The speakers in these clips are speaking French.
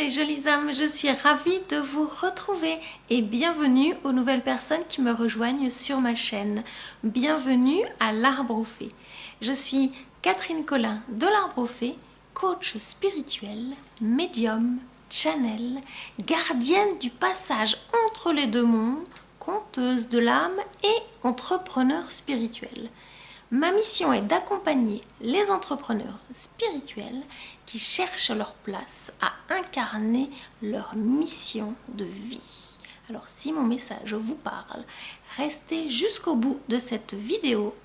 les jolies âmes, je suis ravie de vous retrouver et bienvenue aux nouvelles personnes qui me rejoignent sur ma chaîne. Bienvenue à l'Arbre aux Fées. Je suis Catherine Collin de l'Arbre aux Fées, coach spirituel, médium, channel, gardienne du passage entre les deux mondes, conteuse de l'âme et entrepreneur spirituel. Ma mission est d'accompagner les entrepreneurs spirituels qui cherchent leur place à incarner leur mission de vie. Alors si mon message vous parle, restez jusqu'au bout de cette vidéo.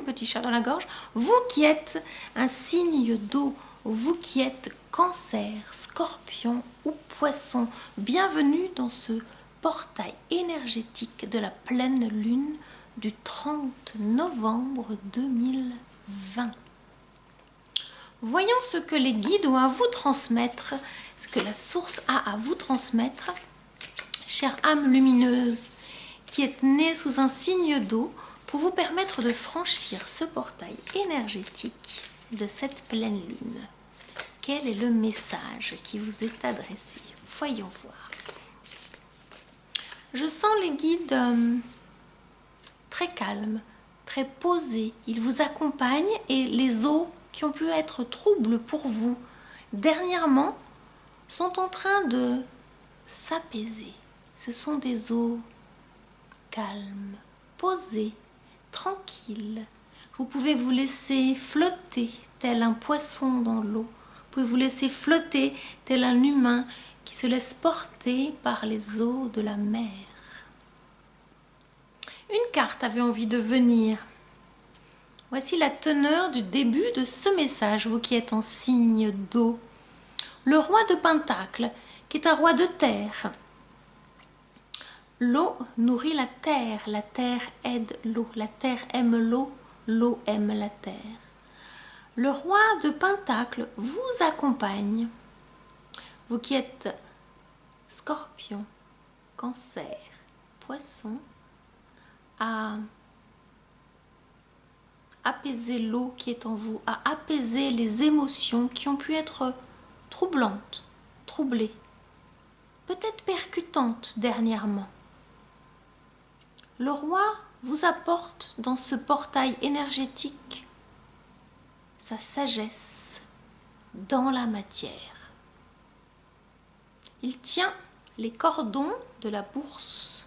Petit chat dans la gorge. Vous qui êtes un signe d'eau, vous qui êtes Cancer, Scorpion ou Poisson, bienvenue dans ce portail énergétique de la pleine lune du 30 novembre 2020. Voyons ce que les guides ont à vous transmettre, ce que la source a à vous transmettre, chère âme lumineuse qui est née sous un signe d'eau, pour vous permettre de franchir ce portail énergétique de cette pleine lune. Quel est le message qui vous est adressé? Voyons voir. Je sens les guides très calmes, très posés. Ils vous accompagnent et les eaux qui ont pu être troubles pour vous dernièrement sont en train de s'apaiser. Ce sont des eaux calmes, posées, tranquilles. Vous pouvez vous laisser flotter tel un poisson dans l'eau. Vous pouvez vous laisser flotter tel un humain qui se laisse porter par les eaux de la mer. Une carte avait envie de venir. Voici la teneur du début de ce message, vous qui êtes en signe d'eau. Le roi de Pentacle, qui est un roi de terre. L'eau nourrit la terre aide l'eau, la terre aime l'eau, l'eau aime la terre. Le roi de Pentacle vous accompagne, vous qui êtes Scorpion, Cancer, Poisson, à apaiser l'eau qui est en vous, à apaiser les émotions qui ont pu être troublantes, troublées, peut-être percutantes dernièrement. Le roi vous apporte dans ce portail énergétique sa sagesse dans la matière. Il tient les cordons de la bourse,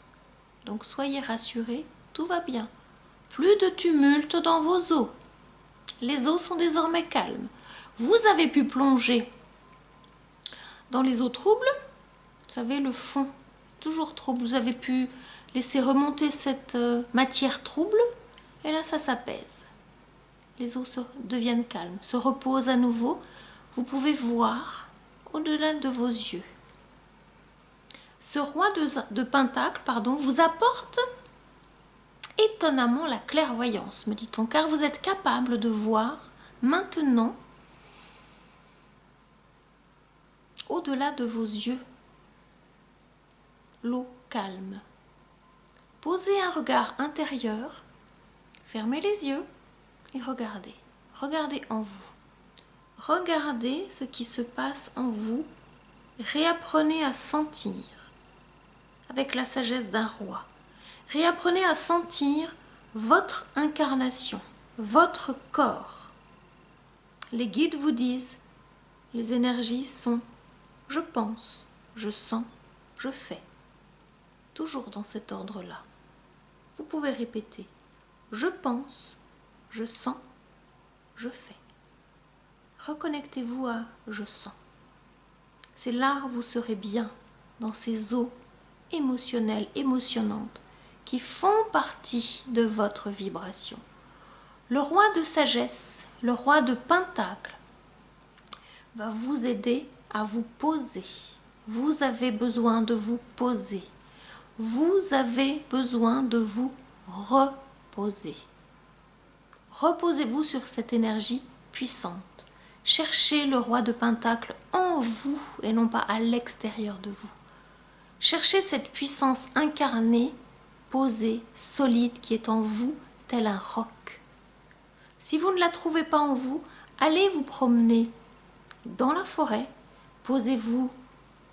donc soyez rassurés, tout va bien. Plus de tumulte dans vos eaux. Les eaux sont désormais calmes. Vous avez pu plonger dans les eaux troubles. Vous savez, le fond, toujours trouble. Vous avez pu laisser remonter cette matière trouble. Et là, ça s'apaise. Les eaux deviennent calmes, se reposent à nouveau. Vous pouvez voir au-delà de vos yeux. Ce roi de Pentacle, vous apporte étonnamment la clairvoyance, me dit-on, car vous êtes capable de voir maintenant au-delà de vos yeux l'eau calme. Posez un regard intérieur, fermez les yeux et regardez. Regardez en vous. Regardez ce qui se passe en vous. Réapprenez à sentir avec la sagesse d'un roi. Réapprenez à sentir votre incarnation, votre corps. Les guides vous disent, les énergies sont je pense, je sens, je fais. Toujours dans cet ordre-là. Vous pouvez répéter je pense, je sens, je fais. Reconnectez-vous à je sens. C'est là où vous serez bien dans ces eaux émotionnelles, émotionnantes qui font partie de votre vibration. Le roi de sagesse, le roi de Pentacle va vous aider à vous poser. Vous avez besoin de vous poser. Vous avez besoin de vous reposer. Reposez-vous sur cette énergie puissante. Cherchez le roi de Pentacle en vous et non pas à l'extérieur de vous. Cherchez cette puissance incarnée, posée, solide qui est en vous, tel un roc. Si vous ne la trouvez pas en vous, allez vous promener dans la forêt, posez-vous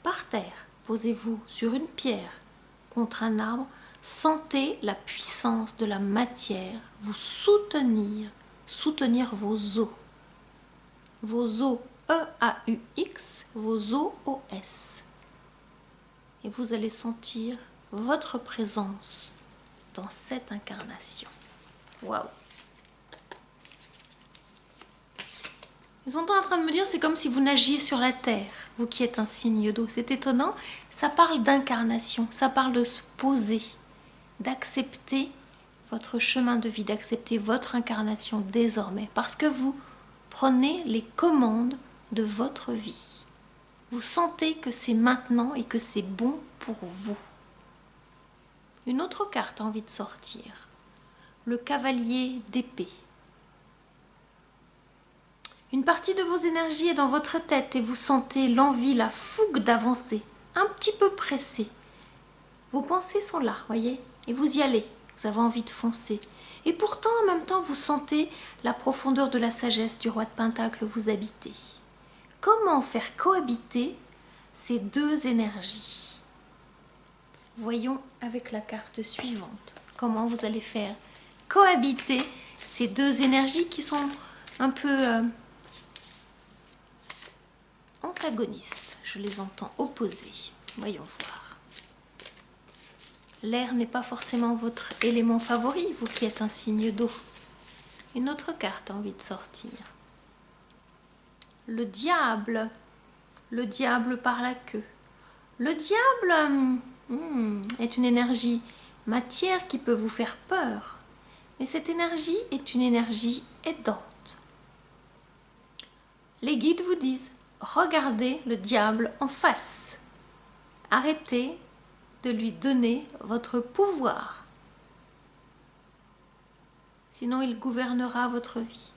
par terre, posez-vous sur une pierre, contre un arbre, sentez la puissance de la matière vous soutenir vos os. Vos os E-A-U-X, vos os O-S. Et vous allez sentir votre présence dans cette incarnation. Waouh! Ils sont en train de me dire, c'est comme si vous nagiez sur la terre, vous qui êtes un signe d'eau. C'est étonnant, ça parle d'incarnation, ça parle de se poser, d'accepter votre chemin de vie, d'accepter votre incarnation désormais, parce que vous prenez les commandes de votre vie. Vous sentez que c'est maintenant et que c'est bon pour vous. Une autre carte a envie de sortir, le cavalier d'épée. Une partie de vos énergies est dans votre tête et vous sentez l'envie, la fougue d'avancer, un petit peu pressé. Vos pensées sont là, voyez, et vous y allez, vous avez envie de foncer. Et pourtant, en même temps, vous sentez la profondeur de la sagesse du roi de Pentacle vous habiter. Comment faire cohabiter ces deux énergies? Voyons avec la carte suivante comment vous allez faire cohabiter ces deux énergies qui sont un peu antagonistes. Je les entends opposées. Voyons voir. L'air n'est pas forcément votre élément favori, vous qui êtes un signe d'eau. Une autre carte a envie de sortir. Le diable par la queue. Le diable est une énergie matière qui peut vous faire peur, mais cette énergie est une énergie aidante. Les guides vous disent, regardez le diable en face. Arrêtez de lui donner votre pouvoir. Sinon, il gouvernera votre vie.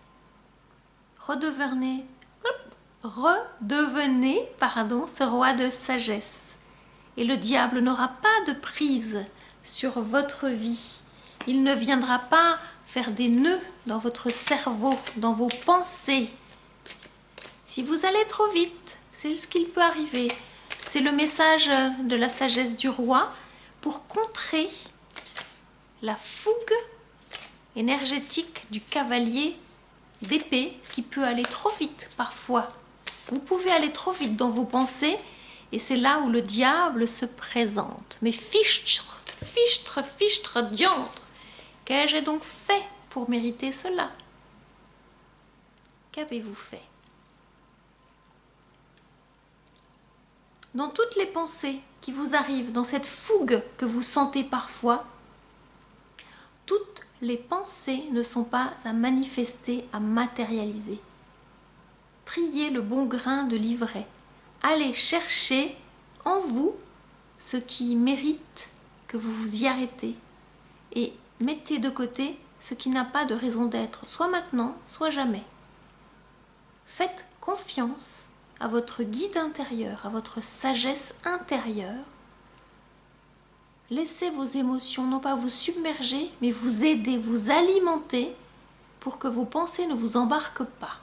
Redevenez ce roi de sagesse. Et le diable n'aura pas de prise sur votre vie. Il ne viendra pas faire des nœuds dans votre cerveau, dans vos pensées. Si vous allez trop vite, c'est ce qu'il peut arriver. C'est le message de la sagesse du roi pour contrer la fougue énergétique du cavalier d'épée qui peut aller trop vite parfois. Vous pouvez aller trop vite dans vos pensées et c'est là où le diable se présente. Mais fichtre, diantre, qu'ai-je donc fait pour mériter cela? Qu'avez-vous fait? Dans toutes les pensées qui vous arrivent, dans cette fougue que vous sentez parfois, toutes les pensées ne sont pas à manifester, à matérialiser. Triez le bon grain de l'ivraie. Allez chercher en vous ce qui mérite que vous vous y arrêtez et mettez de côté ce qui n'a pas de raison d'être, soit maintenant, soit jamais. Faites confiance à votre guide intérieur, à votre sagesse intérieure. Laissez vos émotions non pas vous submerger, mais vous aider, vous alimenter pour que vos pensées ne vous embarquent pas.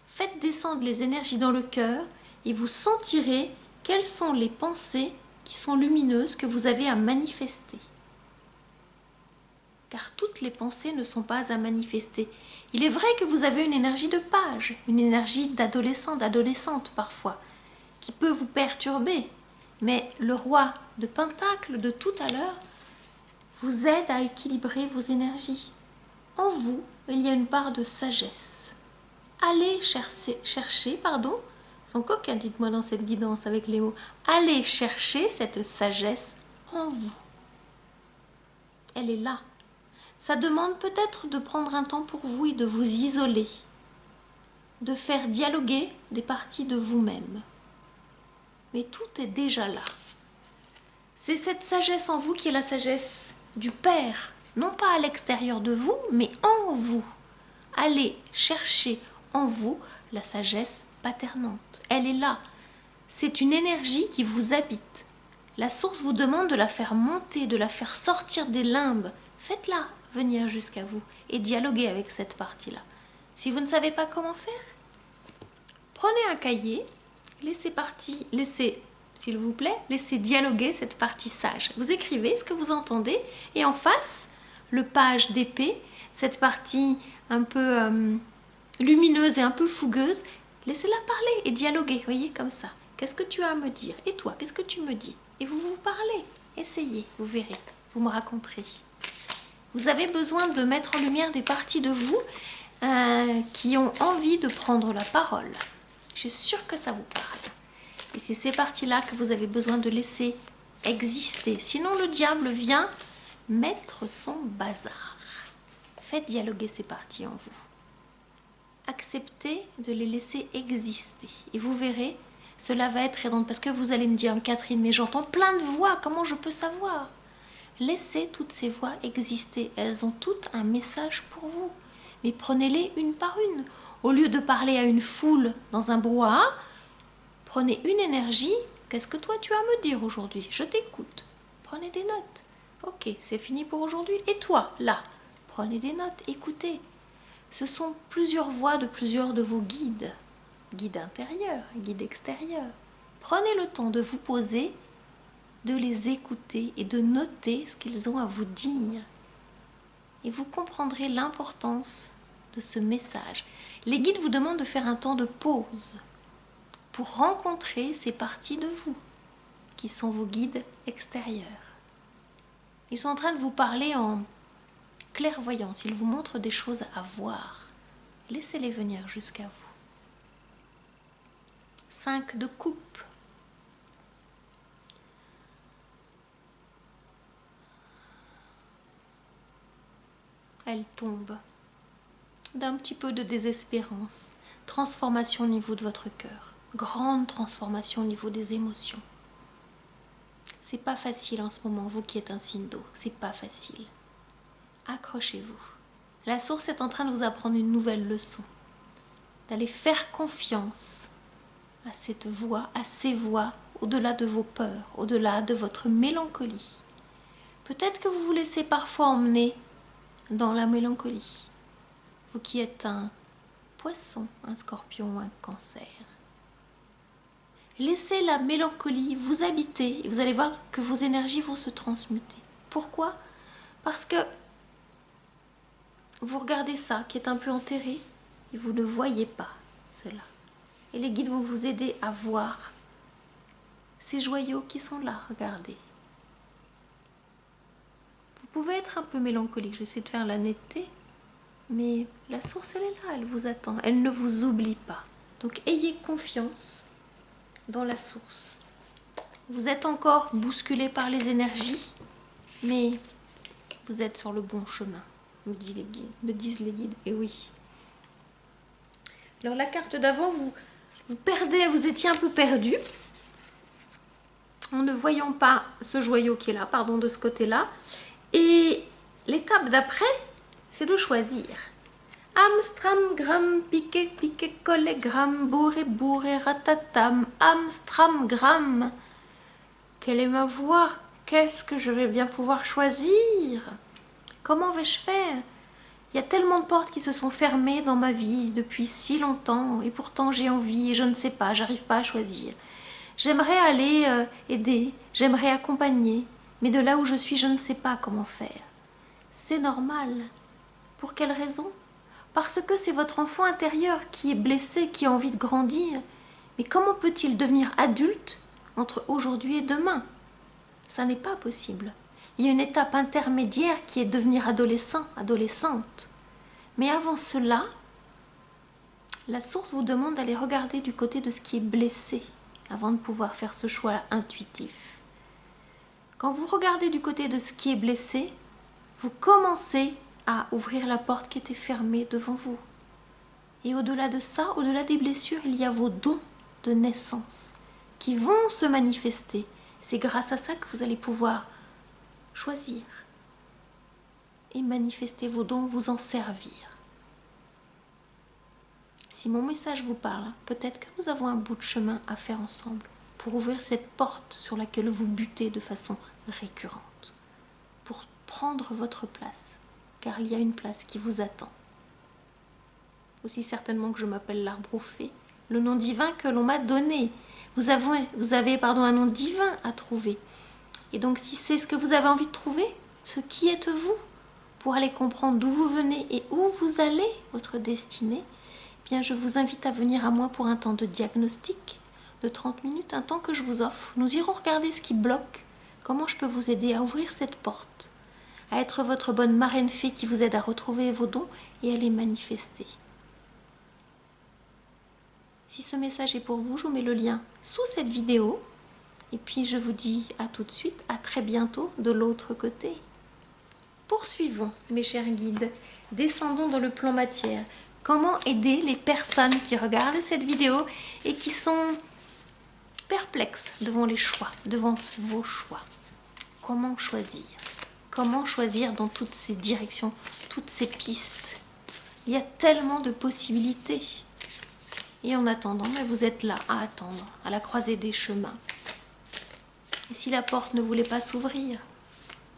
Faites descendre les énergies dans le cœur et vous sentirez quelles sont les pensées qui sont lumineuses que vous avez à manifester. Car toutes les pensées ne sont pas à manifester. Il est vrai que vous avez une énergie de page, une énergie d'adolescent, d'adolescente parfois, qui peut vous perturber. Mais le roi de Pentacle de tout à l'heure vous aide à équilibrer vos énergies. En vous, il y a une part de sagesse. Allez chercher, sont coquins, dites-moi dans cette guidance avec les mots. Allez chercher cette sagesse en vous. Elle est là. Ça demande peut-être de prendre un temps pour vous et de vous isoler, de faire dialoguer des parties de vous-même. Mais tout est déjà là. C'est cette sagesse en vous qui est la sagesse du Père, non pas à l'extérieur de vous, mais en vous. Allez chercher en vous la sagesse paternante. Elle est là. C'est une énergie qui vous habite. La source vous demande de la faire monter, de la faire sortir des limbes. Faites-la venir jusqu'à vous et dialoguer avec cette partie-là. Si vous ne savez pas comment faire, prenez un cahier, laissez, s'il vous plaît, laissez dialoguer cette partie sage. Vous écrivez ce que vous entendez et en face, le page d'épée, cette partie un peu lumineuse et un peu fougueuse, laissez-la parler et dialoguer, voyez, comme ça. Qu'est-ce que tu as à me dire? Et toi, qu'est-ce que tu me dis? Et vous vous parlez. Essayez, vous verrez, vous me raconterez. Vous avez besoin de mettre en lumière des parties de vous qui ont envie de prendre la parole. Je suis sûre que ça vous parle. Et c'est ces parties-là que vous avez besoin de laisser exister. Sinon, le diable vient mettre son bazar. Faites dialoguer ces parties en vous. Acceptez de les laisser exister. Et vous verrez, cela va être aidant. Parce que vous allez me dire, Catherine, mais j'entends plein de voix, comment je peux savoir? Laissez toutes ces voix exister. Elles ont toutes un message pour vous. Mais prenez-les une par une. Au lieu de parler à une foule dans un brouhaha, prenez une énergie. Qu'est-ce que toi tu as à me dire aujourd'hui? Je t'écoute. Prenez des notes. Ok, c'est fini pour aujourd'hui. Et toi, là, prenez des notes, écoutez. Ce sont plusieurs voix de plusieurs de vos guides. Guides intérieurs, guides extérieurs. Prenez le temps de vous poser, de les écouter et de noter ce qu'ils ont à vous dire. Et vous comprendrez l'importance de ce message. Les guides vous demandent de faire un temps de pause pour rencontrer ces parties de vous qui sont vos guides extérieurs. Ils sont en train de vous parler en clairvoyance. Ils vous montrent des choses à voir. Laissez-les venir jusqu'à vous. 5 de coupe. Elle tombe d'un petit peu de désespérance. Transformation au niveau de votre cœur. Grande transformation au niveau des émotions. C'est pas facile en ce moment, vous qui êtes un signe d'eau. C'est pas facile. Accrochez-vous. La source est en train de vous apprendre une nouvelle leçon. D'aller faire confiance à cette voix, à ces voix, au-delà de vos peurs, au-delà de votre mélancolie. Peut-être que vous vous laissez parfois emmener dans la mélancolie. Vous qui êtes un poisson, un scorpion ou un cancer. Laissez la mélancolie vous habiter et vous allez voir que vos énergies vont se transmuter. Pourquoi? Parce que vous regardez ça qui est un peu enterré et vous ne voyez pas cela. Et les guides vont vous aider à voir ces joyaux qui sont là, regardez. Vous pouvez être un peu mélancolique, j'essaie de faire la netteté. Mais la source, elle est là, elle vous attend. Elle ne vous oublie pas. Donc, ayez confiance dans la source. Vous êtes encore bousculé par les énergies, mais vous êtes sur le bon chemin, me disent les guides. Et oui. Alors, la carte d'avant, vous perdez, vous étiez un peu perdu. En ne voyant pas ce joyau qui est là, pardon, de ce côté-là. Et l'étape d'après, c'est de choisir. Amstram, gram, piqué, piqué, collé, gram, bourré, bourré, ratatam, amstram, gram. Quelle est ma voix? Qu'est-ce que je vais bien pouvoir choisir? Comment vais-je faire? Il y a tellement de portes qui se sont fermées dans ma vie depuis si longtemps et pourtant j'ai envie et je ne sais pas, j'arrive pas à choisir. J'aimerais aller aider, j'aimerais accompagner, mais de là où je suis, je ne sais pas comment faire. C'est normal. Pour quelle raison? Parce que c'est votre enfant intérieur qui est blessé, qui a envie de grandir. Mais comment peut-il devenir adulte entre aujourd'hui et demain? Ça n'est pas possible. Il y a une étape intermédiaire qui est devenir adolescent, adolescente. Mais avant cela, la source vous demande d'aller regarder du côté de ce qui est blessé avant de pouvoir faire ce choix intuitif. Quand vous regardez du côté de ce qui est blessé, vous commencez à ouvrir la porte qui était fermée devant vous. Et au-delà de ça, au-delà des blessures, il y a vos dons de naissance qui vont se manifester. C'est grâce à ça que vous allez pouvoir choisir et manifester vos dons, vous en servir. Si mon message vous parle, peut-être que nous avons un bout de chemin à faire ensemble pour ouvrir cette porte sur laquelle vous butez de façon récurrente, pour prendre votre place, car il y a une place qui vous attend. Aussi certainement que je m'appelle l'arbre aux fées, le nom divin que l'on m'a donné. Vous avez un nom divin à trouver. Et donc si c'est ce que vous avez envie de trouver, ce qui êtes-vous, pour aller comprendre d'où vous venez et où vous allez, votre destinée, eh bien je vous invite à venir à moi pour un temps de diagnostic de 30 minutes, un temps que je vous offre. Nous irons regarder ce qui bloque, comment je peux vous aider à ouvrir cette porte, à être votre bonne marraine fée qui vous aide à retrouver vos dons et à les manifester. Si ce message est pour vous, je vous mets le lien sous cette vidéo. Et puis je vous dis à tout de suite, à très bientôt de l'autre côté. Poursuivons mes chers guides, descendons dans le plan matière. Comment aider les personnes qui regardent cette vidéo et qui sont perplexes devant les choix, devant vos choix. Comment choisir? Comment choisir dans toutes ces directions, toutes ces pistes? Il y a tellement de possibilités. Et en attendant, vous êtes là à attendre, à la croisée des chemins. Et si la porte ne voulait pas s'ouvrir,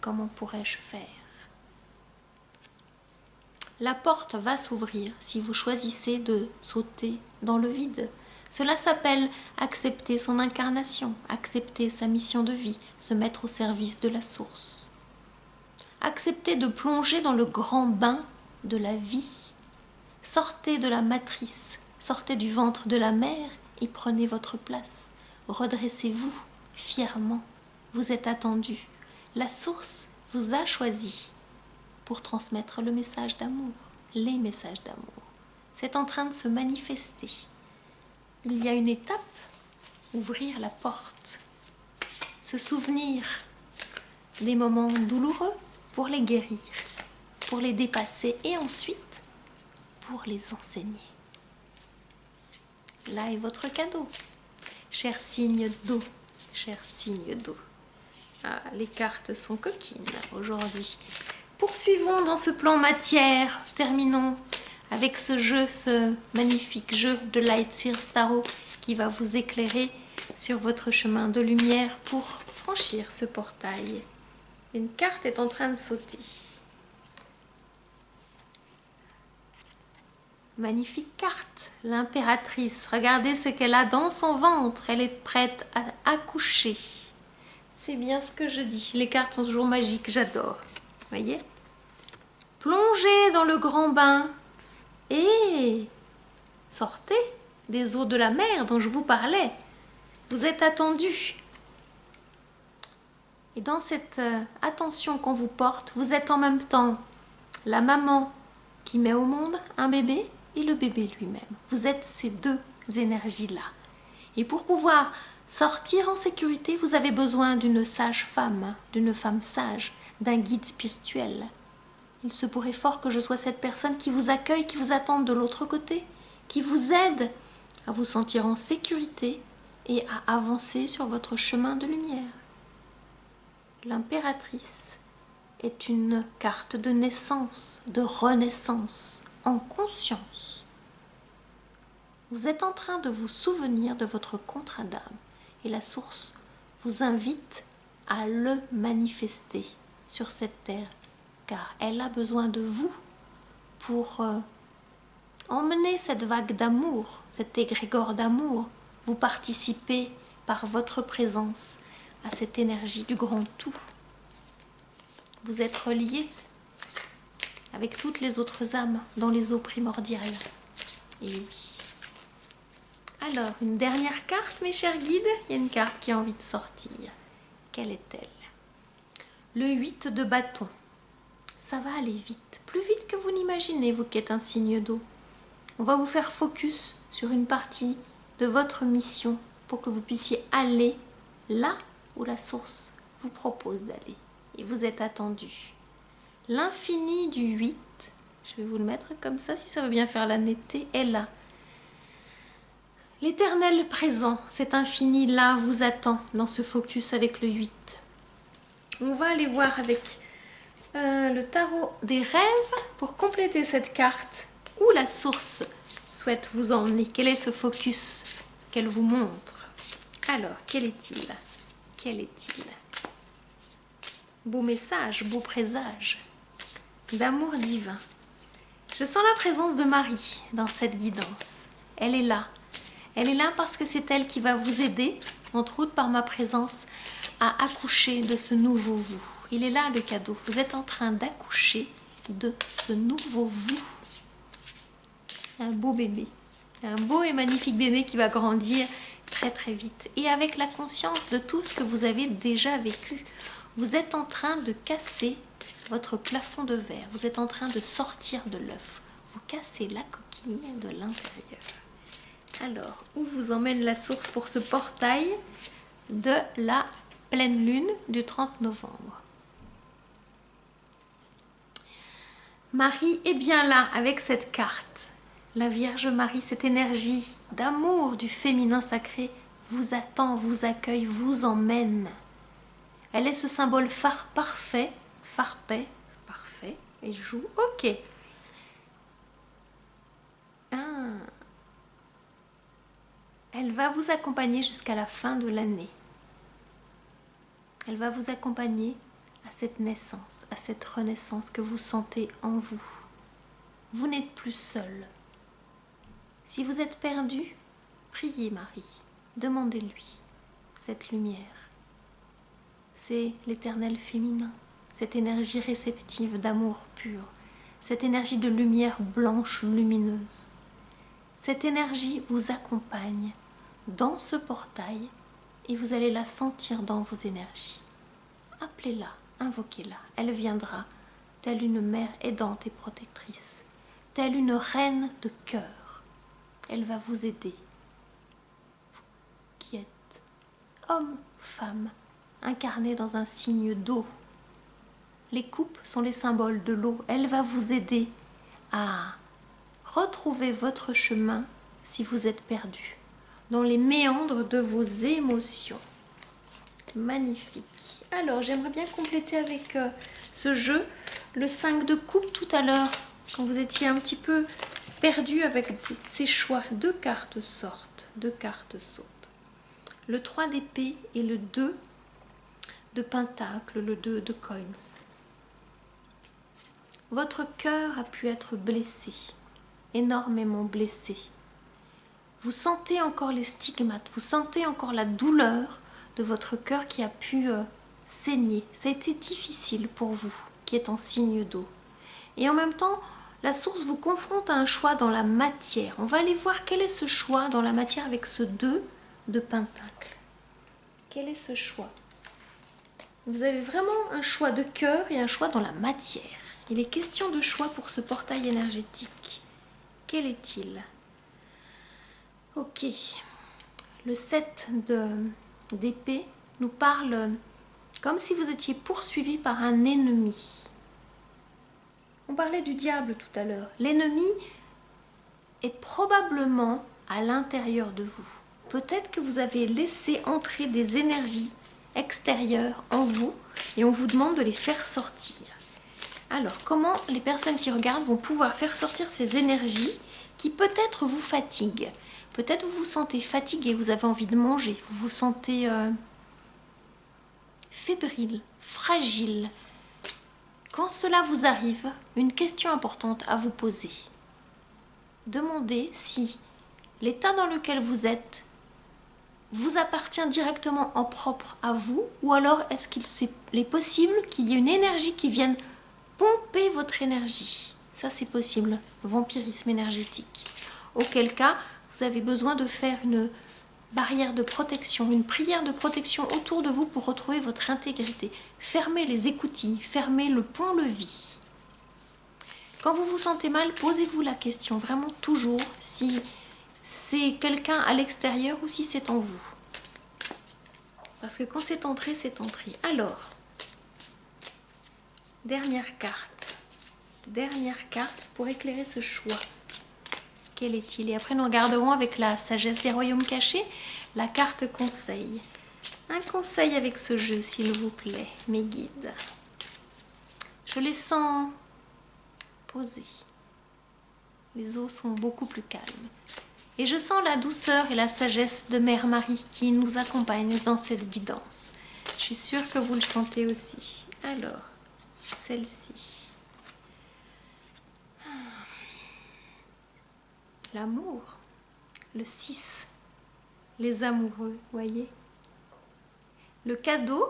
comment pourrais-je faire? La porte va s'ouvrir si vous choisissez de sauter dans le vide. Cela s'appelle accepter son incarnation, accepter sa mission de vie, se mettre au service de la source. Accepter de plonger dans le grand bain de la vie. Sortez de la matrice, sortez du ventre de la mer et prenez votre place. Redressez-vous fièrement. Vous êtes attendu. La source vous a choisi pour transmettre le message d'amour, les messages d'amour. C'est en train de se manifester. Il y a une étape, ouvrir la porte, se souvenir des moments douloureux pour les guérir, pour les dépasser et ensuite pour les enseigner. Là est votre cadeau, cher signe d'eau, cher signe d'eau. Ah, les cartes sont coquines aujourd'hui. Poursuivons dans ce plan matière, terminons avec ce jeu, ce magnifique jeu de Light Seers Tarot qui va vous éclairer sur votre chemin de lumière pour franchir ce portail. Une carte est en train de sauter. Magnifique carte, l'impératrice. Regardez ce qu'elle a dans son ventre, elle est prête à accoucher. C'est bien ce que je dis, les cartes sont toujours magiques, j'adore. Voyez? Plongez dans le grand bain et sortez des eaux de la mer dont je vous parlais. Vous êtes attendu. Et dans cette attention qu'on vous porte, vous êtes en même temps la maman qui met au monde un bébé et le bébé lui-même. Vous êtes ces deux énergies-là. Et pour pouvoir sortir en sécurité, vous avez besoin d'une sage-femme, d'une femme sage, d'un guide spirituel. Il se pourrait fort que je sois cette personne qui vous accueille, qui vous attende de l'autre côté, qui vous aide à vous sentir en sécurité et à avancer sur votre chemin de lumière. L'impératrice est une carte de naissance, de renaissance, en conscience. Vous êtes en train de vous souvenir de votre contrat d'âme et la source vous invite à le manifester sur cette terre, car elle a besoin de vous pour emmener cette vague d'amour, cet égrégore d'amour. Vous participez par votre présence à cette énergie du grand tout. Vous êtes reliés avec toutes les autres âmes dans les eaux primordiales. Et oui. Alors, une dernière carte, mes chers guides. Il y a une carte qui a envie de sortir. Quelle est-elle? Le 8 de bâton. Ça va aller vite, plus vite que vous n'imaginez, vous qui êtes un signe d'eau. On va vous faire focus sur une partie de votre mission pour que vous puissiez aller là où la source vous propose d'aller. Et vous êtes attendu. L'infini du 8, je vais vous le mettre comme ça si ça veut bien faire la netteté, est là. L'éternel présent, cet infini-là vous attend dans ce focus avec le 8. On va aller voir avec le tarot des rêves pour compléter cette carte où la source souhaite vous emmener. Quel est ce focus qu'elle vous montre? Alors, quel est-il? Quel est-il? Beau message, beau présage d'amour divin. Je sens la présence de Marie dans cette guidance. Elle est là. Elle est là parce que c'est elle qui va vous aider, entre autres par ma présence, à accoucher de ce nouveau vous. Il est là le cadeau. Vous êtes en train d'accoucher de ce nouveau vous. Un beau bébé. Un beau et magnifique bébé qui va grandir très très vite. Et avec la conscience de tout ce que vous avez déjà vécu, vous êtes en train de casser votre plafond de verre. Vous êtes en train de sortir de l'œuf. Vous cassez la coquille de l'intérieur. Alors, où vous emmène la source pour ce portail de la pleine lune du 30 novembre? Marie est bien là avec cette carte. La Vierge Marie, cette énergie d'amour du féminin sacré vous attend, vous accueille, vous emmène. Elle est ce symbole phare parfait, parfait, et joue, ok. Elle va vous accompagner jusqu'à la fin de l'année. Elle va vous accompagner à cette naissance, à cette renaissance que vous sentez en vous. Vous n'êtes plus seul. Si vous êtes perdu, priez Marie, demandez-lui cette lumière. C'est l'éternel féminin, cette énergie réceptive d'amour pur, cette énergie de lumière blanche lumineuse. Cette énergie vous accompagne dans ce portail et vous allez la sentir dans vos énergies. Appelez-la, invoquez-la, elle viendra telle une mère aidante et protectrice, telle une reine de cœur. Elle va vous aider. Vous qui êtes homme, femme, incarné dans un signe d'eau. Les coupes sont les symboles de l'eau. Elle va vous aider à retrouver votre chemin si vous êtes perdu dans les méandres de vos émotions. Magnifique. Alors, j'aimerais bien compléter avec ce jeu le 5 de coupe tout à l'heure, quand vous étiez un petit peu perdu avec ces choix. 2 cartes sortent, 2 cartes sautent. Le 3 d'épée et le 2 de pentacle, le 2 de coins. Votre cœur a pu être blessé, énormément blessé. Vous sentez encore les stigmates, vous sentez encore la douleur de votre cœur qui a pu saigner. Ça a été difficile pour vous, qui êtes en signe d'eau. Et en même temps, la source vous confronte à un choix dans la matière. On va aller voir quel est ce choix dans la matière avec ce 2 de pentacle. Quel est ce choix? Vous avez vraiment un choix de cœur et un choix dans la matière. Il est question de choix pour ce portail énergétique. Quel est-il? Ok, le 7 d'épée nous parle comme si vous étiez poursuivi par un ennemi. On parlait du diable tout à l'heure. L'ennemi est probablement à l'intérieur de vous. Peut-être que vous avez laissé entrer des énergies extérieures en vous et on vous demande de les faire sortir. Alors, comment les personnes qui regardent vont pouvoir faire sortir ces énergies qui peut-être vous fatiguent? Peut-être vous vous sentez fatigué, vous avez envie de manger, vous vous sentez fébrile, fragile. Quand cela vous arrive, une question importante à vous poser. Demandez si l'état dans lequel vous êtes vous appartient directement en propre à vous, ou alors est-ce qu'il est possible qu'il y ait une énergie qui vienne pomper votre énergie. Ça c'est possible, vampirisme énergétique. Auquel cas, vous avez besoin de faire une barrière de protection, une prière de protection autour de vous pour retrouver votre intégrité. Fermez les écoutilles, fermez le pont-levis. Quand vous vous sentez mal, posez-vous la question, vraiment toujours, si c'est quelqu'un à l'extérieur ou si c'est en vous. Parce que quand c'est entré, c'est entré. Alors, dernière carte pour éclairer ce choix. Quel est-il? Et après, nous regarderons avec la sagesse des royaumes cachés la carte conseil. Un conseil avec ce jeu, s'il vous plaît, mes guides. Je les sens posés. Les eaux sont beaucoup plus calmes. Et je sens la douceur et la sagesse de Mère Marie qui nous accompagne dans cette guidance. Je suis sûre que vous le sentez aussi. Alors, celle-ci. L'amour, le 6 les amoureux, voyez. Le cadeau,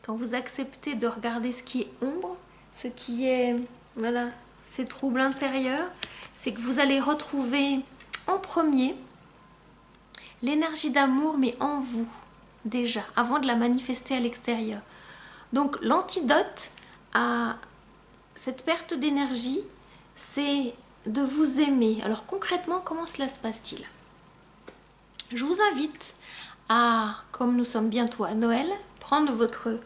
quand vous acceptez de regarder ce qui est ombre, ce qui est, voilà, ces troubles intérieurs, c'est que vous allez retrouver en premier l'énergie d'amour, mais en vous, déjà, avant de la manifester à l'extérieur. Donc l'antidote à cette perte d'énergie, c'est de vous aimer. Alors concrètement, comment cela se passe-t-il? Je vous invite à, comme nous sommes bientôt à Noël, prendre votre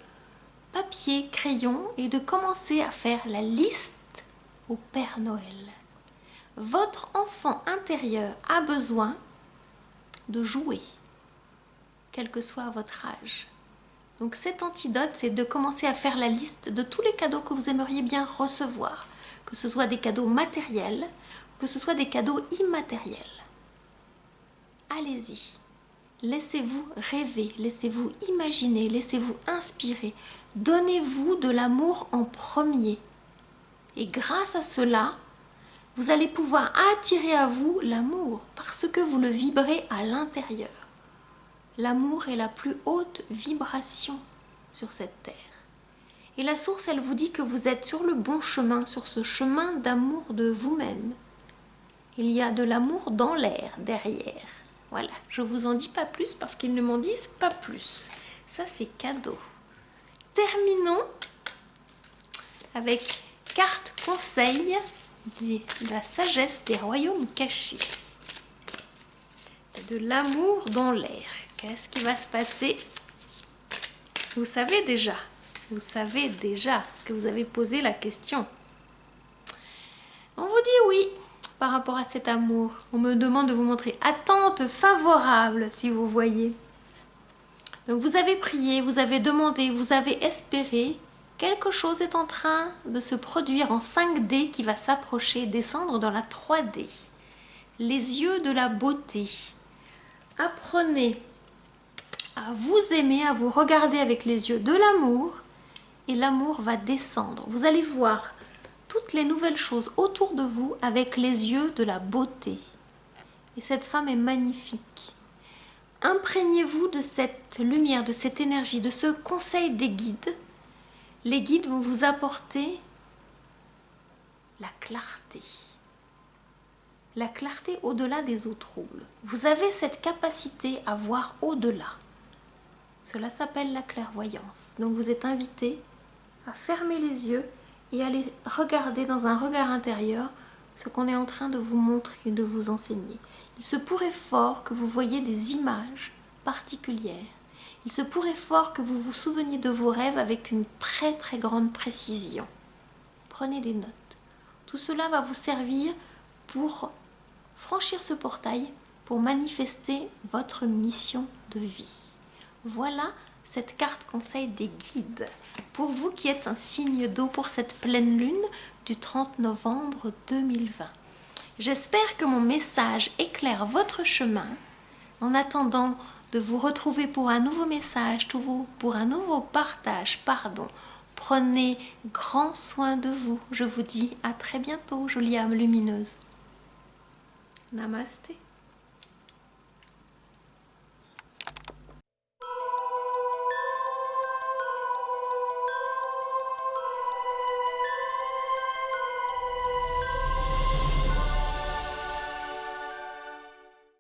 papier, crayon et de commencer à faire la liste au Père Noël. Votre enfant intérieur a besoin de jouer, quel que soit votre âge. Donc cet antidote, c'est de commencer à faire la liste de tous les cadeaux que vous aimeriez bien recevoir, que ce soit des cadeaux matériels, que ce soit des cadeaux immatériels. Allez-y, laissez-vous rêver, laissez-vous imaginer, laissez-vous inspirer, donnez-vous de l'amour en premier. Et grâce à cela, vous allez pouvoir attirer à vous l'amour parce que vous le vibrez à l'intérieur. L'amour est la plus haute vibration sur cette terre. Et la source, elle vous dit que vous êtes sur le bon chemin, sur ce chemin d'amour de vous-même. Il y a de l'amour dans l'air, derrière. Voilà, je ne vous en dis pas plus parce qu'ils ne m'en disent pas plus. Ça, c'est cadeau. Terminons avec carte conseil de la sagesse des royaumes cachés. De l'amour dans l'air. Qu'est-ce qui va se passer? Vous savez déjà, parce que vous avez posé la question. On vous dit oui par rapport à cet amour. On me demande de vous montrer attente favorable, si vous voyez. Donc vous avez prié, vous avez demandé, vous avez espéré. Quelque chose est en train de se produire en 5D qui va s'approcher, descendre dans la 3D. Les yeux de la beauté. Apprenez à vous aimer, à vous regarder avec les yeux de l'amour et l'amour va descendre. Vous allez voir toutes les nouvelles choses autour de vous avec les yeux de la beauté. Et cette femme est magnifique. Imprégnez-vous de cette lumière, de cette énergie, de ce conseil des guides. Les guides vont vous apporter la clarté. La clarté au-delà des eaux troubles. Vous avez cette capacité à voir au-delà. Cela s'appelle la clairvoyance. Donc vous êtes invité à fermer les yeux et à aller regarder dans un regard intérieur ce qu'on est en train de vous montrer et de vous enseigner. Il se pourrait fort que vous voyiez des images particulières. Il se pourrait fort que vous vous souveniez de vos rêves avec une très très grande précision. Prenez des notes. Tout cela va vous servir pour franchir ce portail, pour manifester votre mission de vie. Voilà cette carte conseil des guides. Pour vous qui êtes un signe d'eau pour cette pleine lune du 30 novembre 2020. J'espère que mon message éclaire votre chemin. En attendant de vous retrouver pour un nouveau message, pour un nouveau partage, prenez grand soin de vous. Je vous dis à très bientôt, jolie âme lumineuse. Namasté.